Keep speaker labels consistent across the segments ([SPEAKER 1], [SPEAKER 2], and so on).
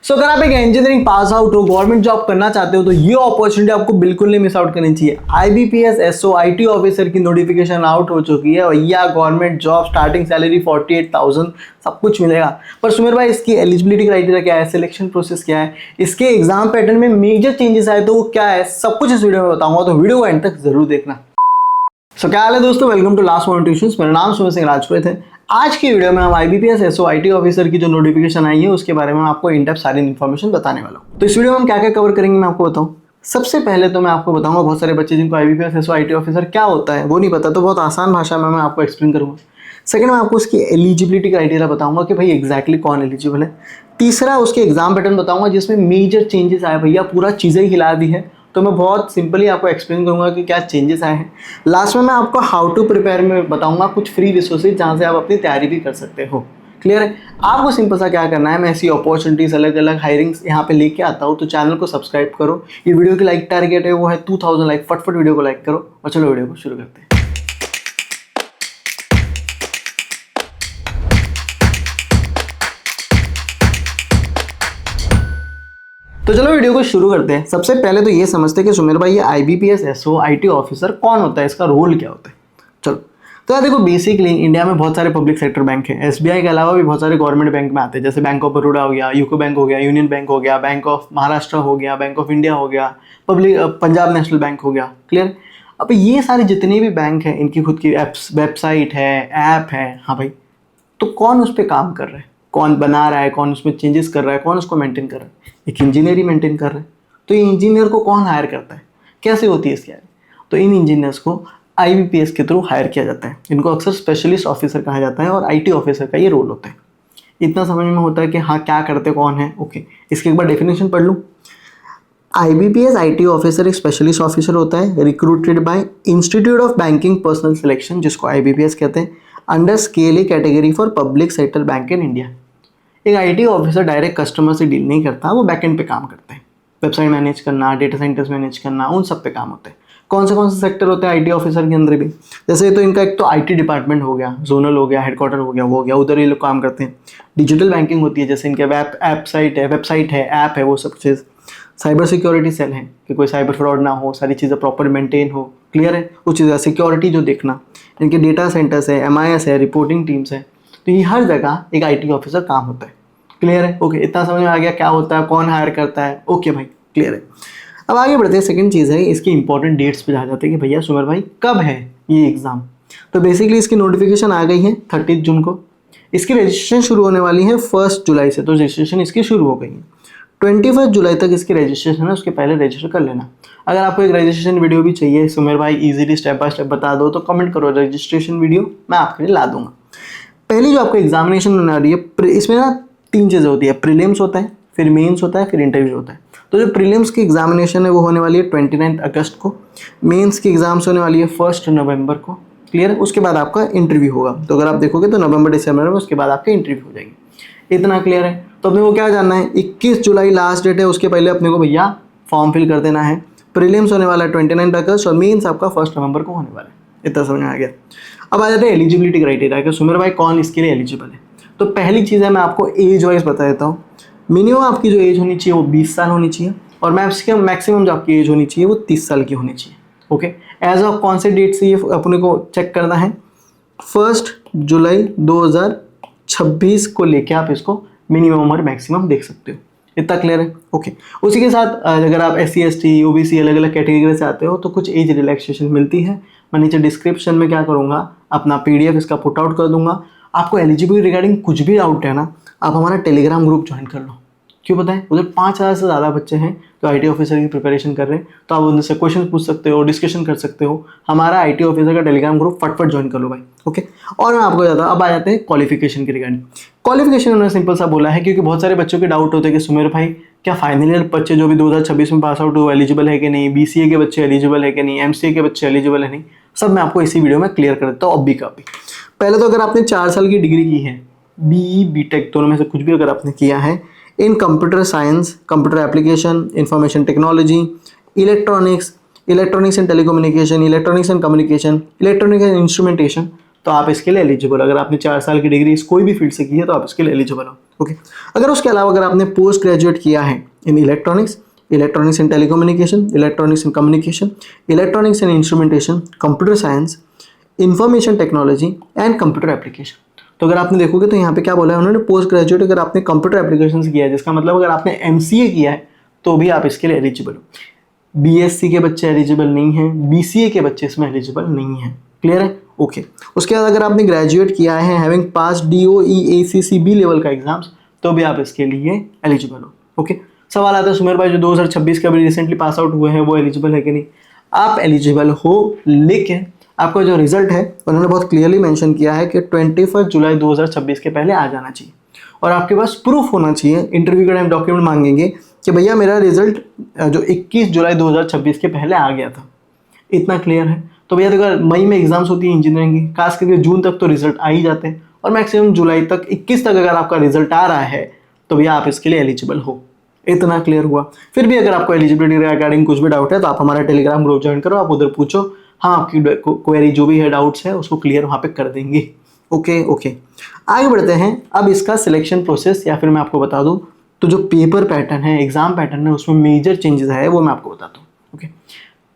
[SPEAKER 1] अगर आप एक इंजीनियरिंग पास आउट हो, गवर्नमेंट जॉब करना चाहते हो, तो ये अपॉर्चुनिटी आपको बिल्कुल नहीं मिस आउट करनी चाहिए। आईबीपीएस एसओ आईटी ऑफिसर की नोटिफिकेशन आउट हो चुकी है। भैया गवर्नमेंट जॉब, स्टार्टिंग सैलरी 48,000, सब कुछ मिलेगा। पर सुमेर भाई इसकी एलिजिबिलिटी क्राइटेरिया क्या है, सिलेक्शन प्रोसेस क्या है, इसके एग्जाम पैटर्न में मेजर चेंजेस आए तो वो क्या है, सब कुछ इस वीडियो में बताऊंगा, तो वीडियो को एंड तक जरूर देखना। क्या हाल है दोस्तों, welcome to last moment tuitions. मेरा नाम सुमेर सिंह राजपूत है। आज की वीडियो में हम आईबीपीएस एसओ आईटी ऑफिसर की जो नोटिफिकेशन आई है उसके बारे में आपको इन डेप्थ सारी इन्फॉर्मेशन बताने वाला हूँ। तो इस वीडियो में हम क्या क्या कवर करेंगे मैं आपको बताऊँ। सबसे पहले तो मैं आपको बताऊंगा, बहुत सारे बच्चे जिनको आईबीपीएस एसओ आईटी ऑफिसर क्या होता है वो नहीं पता, तो बहुत आसान भाषा में मैं आपको एक्सप्लेन करूंगा। सेकंड, मैं आपको उसकी एलिजिबिलिटी क्राइटेरिया बताऊंगा कि भाई एग्जैक्टली कौन एलिजिबल है। तीसरा, उसके एग्जाम पैटर्न बताऊंगा जिसमें मेजर चेंजेस आए, भैया पूरा चीज़ें ही हिला दी है, तो मैं बहुत सिंपली आपको एक्सप्लेन करूंगा कि क्या चेंजेस आए हैं। लास्ट में मैं आपको हाउ टू प्रिपेयर में बताऊंगा कुछ फ्री रिसोर्सेज जहां से आप अपनी तैयारी भी कर सकते हो। क्लियर है? आपको सिंपल सा क्या करना है, मैं ऐसी अपॉर्चुनिटीज अलग अलग हायरिंग्स यहाँ पे लेके आता हूँ, तो चैनल को सब्सक्राइब करो। ये वीडियो की लाइक टारगेट है वो है 2000 लाइक, फटफट वीडियो को लाइक करो और चलो वीडियो को शुरू करते हैं। तो चलो वीडियो को शुरू करते हैं। सबसे पहले तो ये समझते हैं कि सुमेर भाई ये आईबीपीएस एसओ आईटी ऑफिसर कौन होता है, इसका रोल क्या होता है। चलो तो यार देखो, बेसिकली इंडिया में बहुत सारे पब्लिक सेक्टर बैंक हैं। एसबीआई के अलावा भी बहुत सारे गवर्नमेंट बैंक में आते हैं, जैसे बैंक ऑफ बड़ौदा हो गया, यूको बैंक हो गया, यूनियन बैंक हो गया, बैंक ऑफ महाराष्ट्र हो गया, बैंक ऑफ इंडिया हो गया, पंजाब नेशनल बैंक हो गया। क्लियर? अब ये सारे जितने भी बैंक हैं इनकी खुद की एप्स, वेबसाइट है, ऐप है। हाँ भाई, तो कौन उस पर काम कर रहा है, कौन बना रहा है, कौन उसमें चेंजेस कर रहा है, कौन उसको मेंटेन कर रहा है? एक इंजीनियर ही मेंटेन कर रहा है। तो ये इंजीनियर को कौन हायर करता है, कैसे होती है इसकी हायर? तो इन इंजीनियर्स को आईबीपीएस के थ्रू हायर किया जाता है। इनको अक्सर स्पेशलिस्ट ऑफिसर कहा जाता है और आईटी ऑफिसर का ये रोल होता है। इतना समझ में होता है कि हाँ क्या करते कौन है। ओके, इसकी एक बार डेफिनेशन पढ़ लूँ। आईबीपीएस आईटी ऑफिसर एक स्पेशलिस्ट ऑफिसर होता है, recruited bye institute of banking personal selection, जिसको आईबीपीएस कहते हैं, under scale A category for public sector bank in India. एक आईटी ऑफिसर डायरेक्ट कस्टमर से डील नहीं करता, वो बैकएंड पे काम करते हैं। वेबसाइट मैनेज करना, डेटा सेंटर्स मैनेज करना, उन सब पे काम होते हैं। कौन से सेक्टर होते हैं आईटी ऑफिसर के अंदर भी? जैसे तो इनका एक तो आईटी डिपार्टमेंट हो गया, जोनल हो गया, हेडक्वार्टर हो गया, वो हो गया, उधर ये लोग काम करते हैं। डिजिटल बैंकिंग होती है, जैसे इनके वेबसाइट है, ऐप है, वो सब चीज़। साइबर सिक्योरिटी सेल है कि कोई साइबर फ्रॉड ना हो, सारी चीज़ें प्रॉपर मेंटेन हो। क्लियर है? वो चीज़ें सिक्योरिटी जो देखना। इनके डेटा सेंटर्स है, एमआईएस है, रिपोर्टिंग टीम्स है। तो ये हर जगह एक आईटी ऑफिसर काम होता है। क्लियर है? ओके, इतना समझ में आ गया क्या होता है, कौन हायर करता है। ओके भाई, क्लियर है। अब आगे बढ़ते हैं। सेकंड चीज़ है, इसकी इंपॉर्टेंट डेट्स पे जा जाते हैं कि भैया सुमेर भाई कब है ये एग्ज़ाम। तो बेसिकली इसकी नोटिफिकेशन आ गई है 30 जून को। इसकी रजिस्ट्रेशन शुरू होने वाली है 1 जुलाई से, तो रजिस्ट्रेशन इसकी शुरू हो गई है। 21 जुलाई तक इसकी रजिस्ट्रेशन है, उसके पहले रजिस्टर कर लेना। अगर आपको एक रजिस्ट्रेशन वीडियो भी चाहिए, सुमेर भाई इजीली स्टेप बाय स्टेप बता दो, तो कमेंट करो, रजिस्ट्रेशन वीडियो मैं आपके लिए ला दूंगा। पहली जो आपको एग्जामिनेशन होने वाली है, इसमें ना 3 चीज़ें होती है। प्रीलिम्स होता है, फिर मेंस होता है, फिर इंटरव्यू होता है। तो जो प्रीलिम्स की एग्जामिनेशन है वो होने वाली है 29 अगस्त को। मेंस की एग्जाम्स होने वाली है 1 नवंबर को। क्लियर है? उसके बाद आपका इंटरव्यू होगा। तो अगर आप देखोगे तो नवंबर दिसंबर में उसके बाद आपकी इंटरव्यू हो जाएगी। इतना क्लियर है? तो अपने को क्या जानना है, 21 जुलाई लास्ट डेट है, उसके पहले अपने को भैया फॉर्म फिल कर देना है। प्रीलिम्स होने वाला है 29 अगस्त और मेंस आपका 1 नवंबर को होने वाला है। इतना समझ में आ गया। अब आ जाते हैं एलिजिबिलिटी क्राइटेरिया कि सुमेर भाई कौन इसके लिए एलिजिबल है। तो पहली चीज़ है, मैं आपको एज वाइज बता देता हूँ। मिनिमम आपकी जो एज होनी चाहिए वो 20 साल होनी चाहिए और मैक्सिमम जो आपकी एज होनी चाहिए वो 30 साल की होनी चाहिए। ओके, एज ऑफ कौन से डेट से ये अपने को चेक करना है? 1 जुलाई 2026 को लेके आप इसको मिनिमम और मैक्सिमम देख सकते हो। इतना क्लियर है? ओके, उसी के साथ अगर आप SC ST OBC अलग अलग कैटेगरी से आते हो तो कुछ एज रिलैक्सेशन मिलती है। मैं नीचे डिस्क्रिप्शन में क्या करूँगा, अपना PDF इसका पुट आउट कर दूंगा। आपको एलिजिबिलिटी रिगार्डिंग कुछ भी डाउट है ना, आप हमारा टेलीग्राम ग्रुप ज्वाइन कर लो। क्यों पता है? उधर 5000 से ज़्यादा बच्चे हैं जो आईटी ऑफिसर की प्रिपरेशन कर रहे हैं, तो आप उनसे क्वेश्चन पूछ सकते हो, डिस्कशन कर सकते हो। हमारा आईटी ऑफिसर का टेलीग्राम ग्रुप फटफट ज्वाइन कर लो भाई। ओके, और मैं आपको बताता हूँ, अब आ जाते हैं क्वालिफिकेशन की रिगार्डिंग। क्वालिफिकेशन उन्होंने सिंपल सा बोला है, क्योंकि बहुत सारे बच्चों के डाउट होते हैं कि सुमेर भाई क्या फाइनल ईयर बच्चे जो भी 2026 में पास आउट हो एलिजिबल है कि नहीं, BCA के बच्चे एलिजिबल है कि नहीं, MCA के बच्चे एलिजिबल है नहीं, सब मैं आपको इसी वीडियो में क्लियर कर देता हूँ अभी का अभी। पहले तो अगर आपने 4 साल की डिग्री की है, BE BTech दोनों में से कुछ भी अगर आपने किया है इन computer science, computer application, information technology, electronics and telecommunication, electronics and communication, electronics and instrumentation, तो तो आप इसके लिए एलिजिबल, अगर आपने 4 साल की डिग्री कोई भी फील्ड से की है तो आप इसके लिए एलिजिबल हो। ओके, अगर उसके अलावा अगर आपने पोस्ट ग्रेजुएट किया है in electronics, electronics in telecommunication, electronics in communication, electronics in instrumentation, computer science, information technology and computer application. तो अगर आपने देखोगे तो यहाँ पे क्या बोला है उन्होंने, पोस्ट ग्रेजुएट अगर आपने कंप्यूटर एप्लीकेशन किया है, जिसका मतलब अगर आपने MCA किया है तो भी आप इसके लिए एलिजिबल हो। BSc के बच्चे एलिजिबल नहीं हैं, BCA के बच्चे इसमें एलिजिबल नहीं हैं। क्लियर है? ओके। उसके बाद अगर आपने ग्रेजुएट किया है हैविंग पास DOE ACCB लेवल का एग्जाम्स, तो भी आप इसके लिए एलिजिबल हो। ओके। सवाल आता है सुमेर भाई जो 2026 के अभी रिसेंटली पास आउट हुए हैं वो एलिजिबल है कि नहीं? आप एलिजिबल हो, लेकिन आपका जो रिजल्ट है उन्होंने बहुत क्लियरली मेंशन किया है कि 21 जुलाई 2026 के पहले आ जाना चाहिए, और आपके पास प्रूफ होना चाहिए। इंटरव्यू के टाइम डॉक्यूमेंट मांगेंगे कि भैया मेरा रिजल्ट जो 21 जुलाई 2026 के पहले आ गया था। इतना क्लियर है? तो भैया देखो मई में एग्जाम्स होती है इंजीनियरिंग की, खास करके जून तक तो रिजल्ट आ ही जाते हैं, और मैक्सिमम जुलाई तक 21 तक अगर आपका रिजल्ट आ रहा है तो भैया आप इसके लिए एलिजिबल हो। इतना क्लियर हुआ? फिर भी अगर आपको एलिजिबिलिटी रिगार्डिंग कुछ भी डाउट है तो आप हमारा टेलीग्राम ग्रुप ज्वाइन करो, आप उधर पूछो, हाँ आपकी क्वेरी जो भी है डाउट्स है उसको क्लियर वहाँ पे कर देंगे। ओके, आगे बढ़ते हैं। अब इसका सिलेक्शन प्रोसेस या फिर मैं आपको बता दूँ तो जो पेपर पैटर्न है, एग्जाम पैटर्न है, उसमें मेजर चेंजेस है वो मैं आपको बताता हूँ। ओके,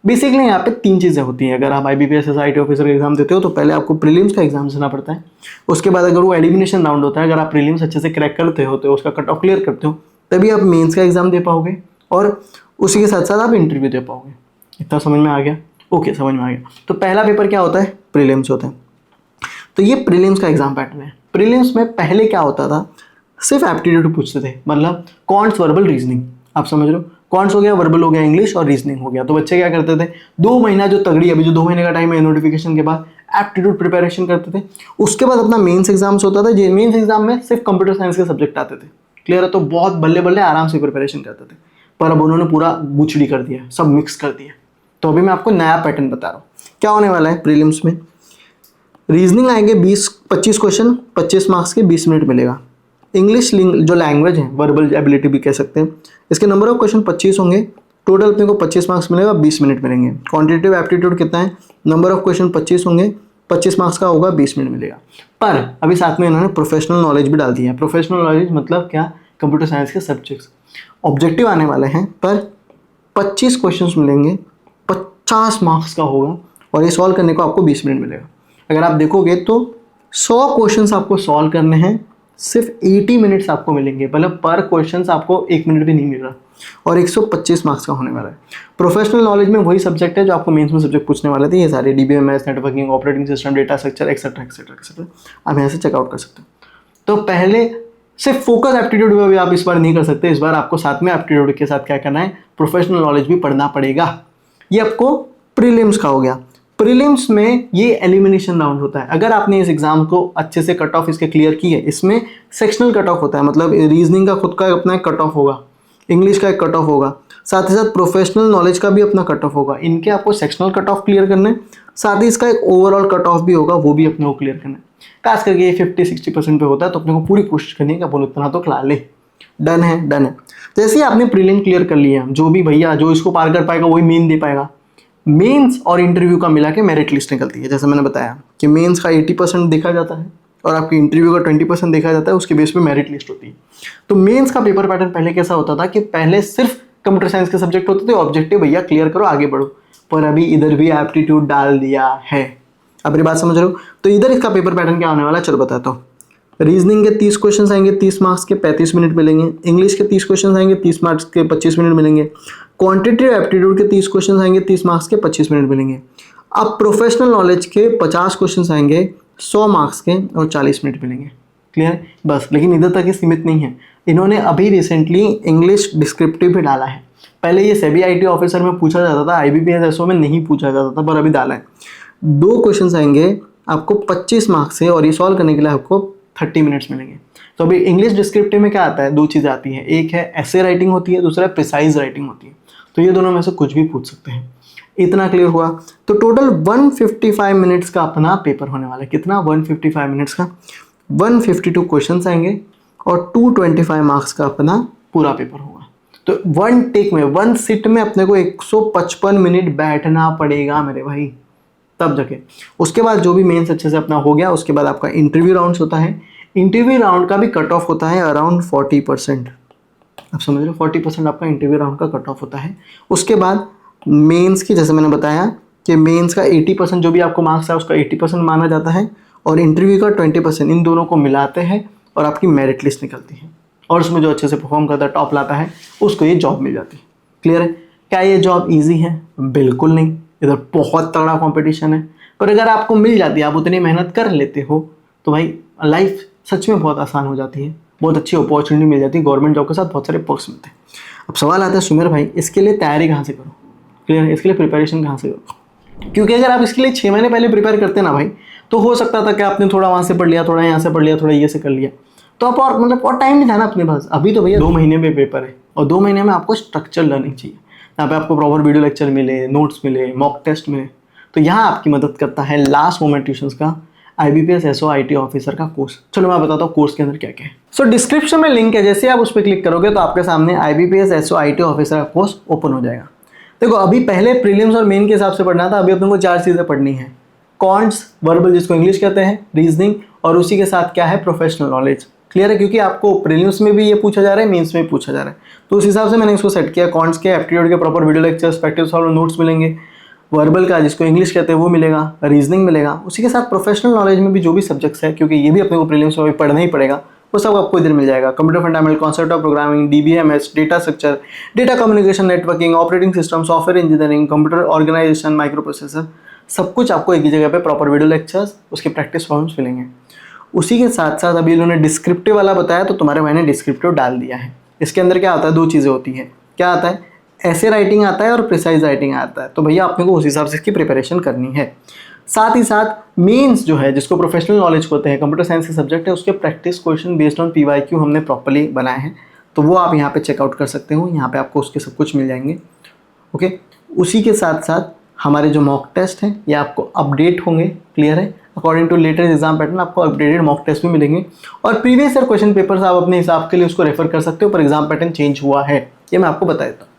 [SPEAKER 1] बेसिकली यहाँ पे 3 चीज़ें होती हैं। अगर आप IBPS SIT ऑफिसर का एग्जाम देते हो तो पहले आपको प्रीलिम्स का एग्जाम देना पड़ता है। उसके बाद अगर वो एलिमिनेशन राउंड होता है, अगर आप प्रीलिम्स अच्छे से क्रैक करते हो तो उसका कट ऑफ क्लियर करते हो, तभी आप मेंस का एग्जाम दे पाओगे और उसी के साथ साथ आप इंटरव्यू दे पाओगे। इतना समझ में आ गया? ओके, समझ में आ गया। तो पहला पेपर क्या होता है? प्रीलिम्स होता है। तो ये प्रीलिम्स का एग्जाम पैटर्न है। प्रीलिम्स में पहले क्या होता था, सिर्फ एप्टीट्यूड पूछते थे, मतलब कॉन्ट्स, वर्बल, रीजनिंग। आप समझ रहे हो? कॉन्ट्स हो गया, वर्बल हो गया, इंग्लिश और रीजनिंग हो गया। तो बच्चे क्या करते थे, 2 महीना जो तगड़ी, अभी जो 2 महीने का टाइम है नोटिफिकेशन के बाद, एप्टीट्यूड प्रिपरेशन करते थे। उसके बाद अपना मेंस एग्जाम्स होता था, मेंस एग्जाम में सिर्फ कंप्यूटर साइंस के सब्जेक्ट आते थे। क्लियर है? तो बहुत बल्ले बल्ले आराम से प्रिपरेशन करते थे, पर अब उन्होंने पूरा गुचड़ी कर दिया, सब मिक्स कर दिया। तो अभी मैं आपको नया पैटर्न बता रहा हूँ क्या होने वाला है। प्रीलिम्स में रीजनिंग आएंगे 20-25 क्वेश्चन, 25 मार्क्स के, 20 मिनट मिलेगा। इंग्लिश जो लैंग्वेज है, वर्बल एबिलिटी भी कह सकते हैं, इसके नंबर ऑफ क्वेश्चन 25 होंगे। टोटल अपने को 25 मार्क्स मिलेगा, 20 मिनट मिलेंगे। क्वांटिटेटिव एप्टीट्यूड कितना है, नंबर ऑफ क्वेश्चन 25 होंगे, 25 मार्क्स का होगा, 20 मिनट मिलेगा। पर अभी साथ में इन्होंने प्रोफेशनल नॉलेज भी डाल दिया है। प्रोफेशनल नॉलेज मतलब क्या, कंप्यूटर साइंस के सब्जेक्ट्स। ऑब्जेक्टिव आने वाले हैं, पर 25 क्वेश्चन मिलेंगे, 50 मार्क्स का होगा, और ये सॉल्व करने को आपको 20 मिनट मिलेगा। अगर आप देखोगे तो 100 क्वेश्चंस आपको सॉल्व करने हैं, सिर्फ 80 मिनट्स आपको मिलेंगे, मतलब पर क्वेश्चंस आपको 1 मिनट भी नहीं मिल रहा, और 125 मार्क्स का होने वाला है। प्रोफेशनल नॉलेज में वही सब्जेक्ट है जो आपको मेंस में सब्जेक्ट पूछने वाले थे, ये सारे DBMS, networking, operating system, data structure, etcetera etcetera etcetera, आप यहाँ से चेकआउट कर सकते हो। तो पहले सिर्फ फोकस एप्टीट्यूड में भी आप इस बार नहीं कर सकते, इस बार आपको साथ में एप्टीट्यूड के साथ क्या करना है, प्रोफेशनल नॉलेज भी पढ़ना पड़ेगा। ये आपको प्रीलिम्स का हो गया। प्रीलिम्स में ये एलिमिनेशन राउंड होता है। अगर आपने इस एग्जाम को अच्छे से कट ऑफ इसके क्लियर किए, इसमें सेक्शनल कट ऑफ होता है, मतलब रीजनिंग का खुद का अपना एक कट ऑफ होगा, इंग्लिश का एक कट ऑफ होगा, साथ ही साथ प्रोफेशनल नॉलेज का भी अपना कट ऑफ होगा। इनके आपको सेक्शनल कट ऑफ क्लियर करना है, साथ ही इसका एक ओवरऑल कट ऑफ भी होगा, वो भी अपने को क्लियर करना है। खास करके ये 50-60% पे होता है, तो अपने को पूरी कोशिश करनी है कि अपन उतना तो खिला ले। डन है? डन है। जैसे ही आपने प्रीलिम क्लियर कर लिया, जो भी भैया जो इसको पार कर पाएगा वही मेन दे पाएगा। मेंस और इंटरव्यू का मिला के मेरिट लिस्ट निकलती है। जैसे मैंने बताया कि मेंस का 80% देखा जाता है और आपकी इंटरव्यू का 20% देखा जाता है, उसके बेस पे मेरिट लिस्ट होती है। तो मेंस का पेपर पैटर्न पहले कैसा होता था कि पहले सिर्फ कंप्यूटर साइंस के सब्जेक्ट होते थे, ऑब्जेक्टिव भैया क्लियर करो आगे बढ़ो, पर अभी इधर भी एप्टीट्यूड डाल दिया है। अब मेरी बात समझ रहे हो? तो इधर इसका पेपर पैटर्न क्या होने वाला है, चलो बताता हूँ। रीजनिंग के 30 क्वेश्चन आएंगे, 30 मार्क्स के 35 मिनट मिलेंगे। इंग्लिश के 30 क्वेश्चन आएंगे, 30 मार्क्स के 25 मिनट मिलेंगे। क्वांटिटेटिव एप्टीट्यूड के 30 क्वेश्चन आएंगे, 30 मार्क्स के 25 मिनट मिलेंगे। अब प्रोफेशनल नॉलेज के 50 क्वेश्चन आएंगे, 100 मार्क्स के, और 40 मिनट मिलेंगे। क्लियर? बस। लेकिन इधर तक ही सीमित नहीं है, इन्होंने अभी रिसेंटली इंग्लिश डिस्क्रिप्टिव भी डाला है। पहले ये सेबी IT ऑफिसर में पूछा जाता था, IBPS SO में नहीं पूछा जाता था, पर अभी डाला है। 2 क्वेश्चन आएंगे आपको 25 मार्क्स से, और ये सॉल्व करने के लिए आपको 30 मिनट्स मिलेंगे। तो अभी इंग्लिश डिस्क्रिप्टिव में क्या आता है, 2 चीज़ें आती हैं, एक है एसे राइटिंग होती है, दूसरा है प्रिसाइज राइटिंग होती है। तो ये दोनों में से कुछ भी पूछ सकते हैं। इतना क्लियर हुआ? तो टोटल 155 मिनट्स का अपना पेपर होने वाला है। कितना? 155 मिनट्स का। 152 क्वेश्चन आएंगे और 225 मार्क्स का अपना पूरा पेपर होगा। तो 1 टेक में, 1 सिट में अपने को 155 मिनट बैठना पड़ेगा मेरे भाई, तब जाके उसके बाद जो भी मेंस अच्छे से अपना हो गया, उसके बाद आपका इंटरव्यू राउंड्स होता है। इंटरव्यू राउंड का भी कट ऑफ होता है अराउंड 40%। आप समझ रहे हो, 40% आपका इंटरव्यू राउंड का कट ऑफ होता है। उसके बाद मेंस की, जैसे मैंने बताया कि मेंस का 80% जो भी आपको मार्क्स है उसका 80% माना जाता है, और इंटरव्यू का 20%, इन दोनों को मिलाते हैं और आपकी मेरिट लिस्ट निकलती है, और उसमें जो अच्छे से परफॉर्म करता है, टॉप लाता है, उसको ये जॉब मिल जाती है। क्लियर है? क्या ये जॉब ईजी है? बिल्कुल नहीं, इधर बहुत तगड़ा कंपटीशन है। पर अगर आपको मिल जाती है, आप उतनी मेहनत कर लेते हो, तो भाई लाइफ सच में बहुत आसान हो जाती है, बहुत अच्छी अपॉर्चुनिटी मिल जाती है, गवर्नमेंट जॉब के साथ बहुत सारे पर्क्स मिलते हैं। अब सवाल आता है सुमेर भाई, इसके लिए तैयारी कहाँ से करो? क्लियर है? इसके लिए प्रिपरेशन कहाँ से करो? क्योंकि अगर आप इसके लिए 6 महीने पहले प्रिपेयर करते ना भाई, तो हो सकता था कि आपने थोड़ा वहाँ से पढ़ लिया, थोड़ा यहाँ से पढ़ लिया, थोड़ा ये से कर लिया, तो आप और मतलब और टाइम नहीं था ना अपने पास। अभी तो भैया 2 महीने में पेपर है, और 2 महीने में आपको स्ट्रक्चर लर्निंग चाहिए, यहाँ पे आपको प्रॉपर वीडियो लेक्चर मिले, नोट्स मिले, मॉक टेस्ट मिले। तो यहाँ आपकी मदद करता है लास्ट मोमेंट ट्यूशंस का IBPS SO IT ऑफिसर का कोर्स। चलो मैं बताता हूँ कोर्स के अंदर क्या क्या है। सो डिस्क्रिप्शन में लिंक है, जैसे आप उस पर क्लिक करोगे तो आपके सामने IBPS SO IT ऑफिसर का कोर्स ओपन हो जाएगा। देखो अभी पहले प्रीलिम्स और मेन के हिसाब से पढ़ना था, अभी अपने को 4 चीज़ें पढ़नी है। कॉन्ट्स, वर्बल जिसको इंग्लिश कहते हैं, रीजनिंग, और उसी के साथ क्या है, प्रोफेशनल नॉलेज। क्लियर है? क्योंकि आपको प्रीलिम्स में भी ये पूछा जा रहा है, मेंस में भी पूछा जा रहा है, तो उस हिसाब से मैंने इसको सेट किया। कॉन्ट्स के, एप्टीट्यूड के proper video lectures, practice solve notes मिलेंगे, वर्बल का जिसको इंग्लिश कहते हैं वो मिलेगा, रीजनिंग मिलेगा, उसी के साथ प्रोफेशनल नॉलेज में भी जो भी सब्जेक्ट्स है, क्योंकि ये भी अपने को प्रीलिम्स में भी पढ़ना ही पड़ेगा, वो सब आपको इधर मिल जाएगा। Computer fundamental, concept of programming, DBMS, data structure, data communication, networking, operating system, software engineering, computer organisation, microprocessor, सब कुछ आपको एक ही जगह पे प्रॉपर वीडियो लेक्चर्स, उसके प्रैक्टिस फॉर्म्स मिलेंगे। उसी के साथ साथ अभी इन्होंने डिस्क्रिप्टिव वाला बताया, तो तुम्हारे भाई ने डिस्क्रिप्टिव डाल दिया है। इसके अंदर क्या आता है, 2 चीज़ें होती हैं। क्या आता है? ऐसे राइटिंग आता है और प्रिसाइज राइटिंग आता है। तो भैया आपने को उस हिसाब से इसकी प्रिपरेशन करनी है। साथ ही साथ मेंस जो है, जिसको प्रोफेशनल नॉलेज होते हैं, कंप्यूटर साइंस के सब्जेक्ट है, उसके practice question based on PYQ हमने प्रॉपर्ली बनाए हैं, तो वो आप यहाँ पे चेकआउट कर सकते हो। यहाँ पे आपको उसके सब कुछ मिल जाएंगे। ओके, उसी के साथ साथ हमारे जो मॉक टेस्ट हैं ये आपको अपडेट होंगे। क्लियर है? According to latest exam pattern आपको अपडेटेड मॉक टेस्ट भी मिलेंगे, और प्रीवियस ईयर क्वेश्चन पेपर्स आप अपने हिसाब के लिए उसको रेफर कर सकते हो, पर एग्जाम पैटर्न चेंज हुआ है, ये मैं आपको बता देता हूँ।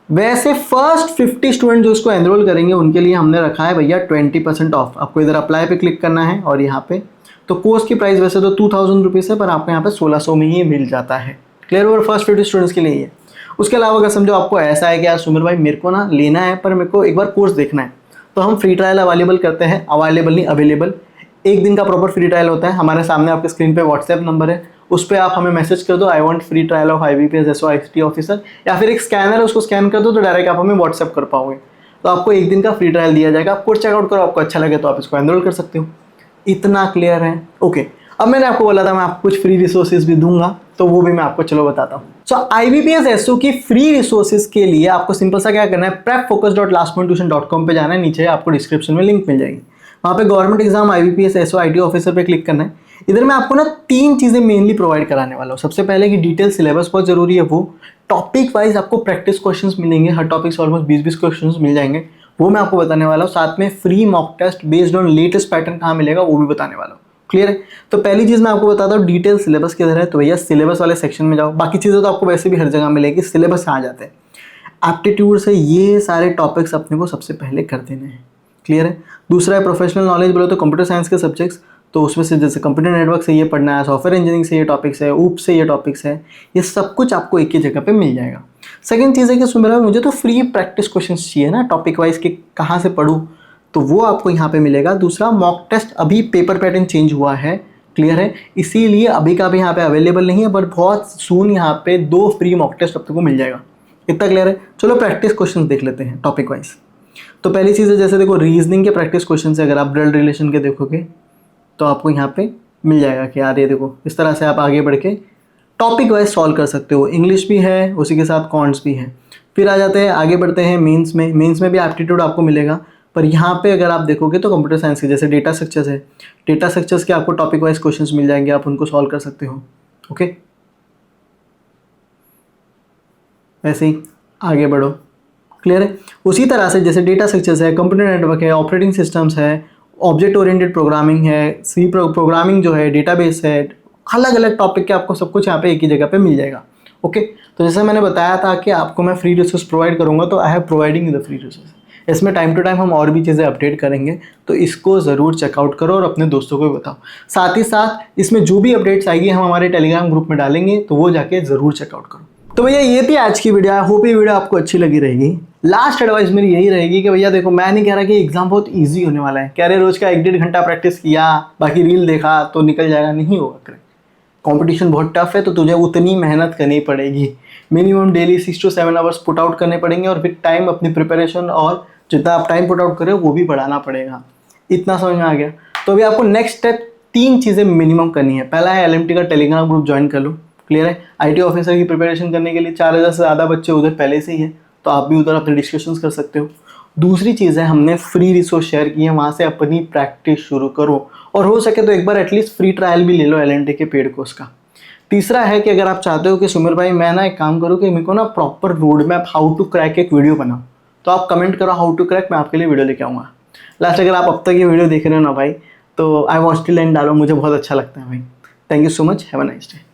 [SPEAKER 1] वैसे फर्स्ट 50 स्टूडेंट जो इसको एनरोल करेंगे उनके लिए हमने रखा है भैया 20% ऑफ। आपको इधर अप्लाई पे क्लिक करना है, और यहाँ पे तो कोर्स की प्राइस वैसे तो 2000 रुपीज़ है, पर आपको यहाँ पे 1600 में ही मिल जाता है। क्लियर? और फर्स्ट 50 स्टूडेंट्स के लिए ही है। उसके अलावा अगर समझो आपको ऐसा है कि यार सुमिर भाई मेरे को ना लेना है, पर मेरे को एक बार कोर्स देखना है, तो हम फ्री ट्रायल अवेलेबल करते हैं। अवेलेबल नहीं, अवेलेबल। 1 दिन का प्रॉपर फ्री ट्रायल होता है। हमारे सामने आपके स्क्रीन पे व्हाट्सएप नंबर है, उस पर आप हमें मैसेज कर दो, I want free trial of IBPS SO IT officer, या फिर एक स्कैनर है उसको स्कैन कर दो, तो डायरेक्ट आप हमें व्हाट्सएप कर पाओगे। तो आपको 1 दिन का फ्री ट्रायल दिया जाएगा। आप कोर्स चेकआउट करो, आपको अच्छा लगे तो आप इसको एनरोल कर सकते हो। इतना क्लियर है? ओके, अब मैंने आपको बोला था मैं आपको कुछ फ्री रिसोर्सेज भी दूंगा, तो वो भी मैं आपको चलो बताता हूँ। सो IBPS SO की फ्री रिसोर्सेज के लिए आपको सिंपल सा क्या करना है, prepfocus.lastmomenttuition.com पे जाना है। नीचे आपको डिस्क्रिप्शन में लिंक मिल जाएगी, वहाँ पे government exam IBPS SO IT officer पे क्लिक करना है। इधर मैं आपको ना 3 चीज़ें मेनली प्रोवाइड कराने वाला हूँ। सबसे पहले कि डिटेल सिलेबस बहुत जरूरी है, वो टॉपिक वाइज आपको प्रैक्टिस क्वेश्चंस मिलेंगे, हर टॉपिक से ऑलमोस्ट 20-20 क्वेश्चंस मिल जाएंगे, वो मैं आपको बताने वाला हूँ। साथ में free mock test based on latest pattern कहाँ मिलेगा वो भी बताने वाला हूँ। क्लियर है? तो पहली चीज़ मैं आपको बताता हूँ डिटेल सिलेबस किधर है। तो भैया सिलेबस वाले सेक्शन में जाओ, बाकी चीज़ें तो आपको वैसे भी हर जगह मिलेगी, सिलेबस कहाँ जाते हैं। एप्टीट्यूड से ये सारे टॉपिक्स अपने को सबसे पहले कर देने हैं। क्लियर है? दूसरा है प्रोफेशनल नॉलेज, बोलो तो कंप्यूटर साइंस के सब्जेक्ट्स, तो उसमें से जैसे कंप्यूटर नेटवर्क से ये पढ़ना है, सॉफ्टवेयर इंजीनियरिंग से ये टॉपिक्स है, ऊप से ये टॉपिक्स है, ये सब कुछ आपको एक ही जगह पे मिल जाएगा। सेकंड चीज़ है कि सुमेरा मुझे तो फ्री प्रैक्टिस क्वेश्चंस चाहिए ना, टॉपिक वाइज के कहाँ से पढ़ूँ, तो वो आपको यहाँ पे मिलेगा। दूसरा मॉक टेस्ट, अभी पेपर पैटर्न चेंज हुआ है। क्लियर है? इसीलिए अभी का भी यहाँ पे अवेलेबल नहीं है, बट बहुत सून यहाँ पे 2 फ्री मॉक टेस्ट आपको मिल जाएगा। इतना क्लियर है? चलो प्रैक्टिस क्वेश्चन देख लेते हैं टॉपिक वाइज। तो पहली चीज़ है, जैसे देखो रीजनिंग के प्रैक्टिस क्वेश्चन से अगर आप ब्लड रिलेशन के देखोगे तो आपको यहाँ पे मिल जाएगा कि यार ये देखो, इस तरह से आप आगे बढ़ के टॉपिक वाइज सॉल्व कर सकते हो। इंग्लिश भी है, उसी के साथ कॉन्ट्स भी है। फिर आ जाते हैं, आगे बढ़ते हैं मेंस में। मेंस में भी एप्टीट्यूड आपको मिलेगा, पर यहाँ पे अगर आप देखोगे तो कंप्यूटर साइंस के जैसे डेटा स्ट्रक्चर्स है, डेटा स्ट्रक्चर्स के आपको टॉपिक वाइज क्वेश्चंस मिल जाएंगे, आप उनको सॉल्व कर सकते हो। ओके, ऐसे ही आगे बढ़ो। क्लियर है? उसी तरह से जैसे डेटा स्ट्रक्चर्स है, कंप्यूटर नेटवर्क है, ऑपरेटिंग सिस्टम्स है, ऑब्जेक्ट ओरिएंटेड प्रोग्रामिंग है, सी प्रोग्रामिंग जो है, डेटाबेस है, अलग अलग टॉपिक के आपको सब कुछ यहाँ पे एक ही जगह पे मिल जाएगा। ओके, तो जैसे मैंने बताया था कि आपको मैं फ्री रिसोर्स प्रोवाइड करूँगा, तो I have providing the free resource. इसमें टाइम टू टाइम हम और भी चीज़ें अपडेट करेंगे, तो इसको ज़रूर चेकआउट करो और अपने दोस्तों को भी बताओ। साथ ही साथ इसमें जो भी अपडेट्स आएगी हम हमारे टेलीग्राम ग्रुप में डालेंगे, तो वो जाके ज़रूर चेकआउट करो। तो भैया ये थी आज की वीडियो। आई होप ये वीडियो आपको अच्छी लगी रहेगी। लास्ट एडवाइस मेरी यही रहेगी कि भैया देखो, मैं नहीं कह रहा कि एग्जाम बहुत इजी होने वाला है, कह रहे रोज का 1-1.5 घंटा प्रैक्टिस किया, बाकी रील देखा तो निकल जाएगा, नहीं होगा। करे कंपटीशन बहुत टफ है, तो तुझे उतनी मेहनत करनी पड़ेगी। Minimum daily 6 to 7 hours put out करने पड़ेंगे, और फिर टाइम अपनी प्रिपरेशन और जितना आप टाइम पुट आउट करें वो भी बढ़ाना पड़ेगा। इतना समझ में आ गया? तो अभी आपको नेक्स्ट स्टेप 3 चीज़ें मिनिमम करनी है। पहला है LMT का टेलीग्राम ग्रुप ज्वाइन कर लो। क्लियर है? IT ऑफिसर की प्रिपरेशन करने के लिए 4000 से ज़्यादा बच्चे उधर पहले से ही है, तो आप भी उधर अपने डिस्कशंस कर सकते हो। दूसरी चीज़ है, हमने फ्री रिसोर्स शेयर की है, वहाँ से अपनी प्रैक्टिस शुरू करो, और हो सके तो एक बार एटलीस्ट फ्री ट्रायल भी ले लो LNT के पेड कोर्स का। तीसरा है कि अगर आप चाहते हो कि सुमिर भाई मैं ना एक काम करूँ कि मेरे को ना proper road map how to crack एक वीडियो बनाओ, तो आप कमेंट करो हाउ टू क्रैक, मैं आपके लिए वीडियो लेके आऊँगा। लास्ट अगर आप अब तक ये वीडियो देख रहे हो ना भाई, तो आई वॉच टिल एंड डालो, मुझे बहुत अच्छा लगता है भाई। Thank you so much, have a nice day.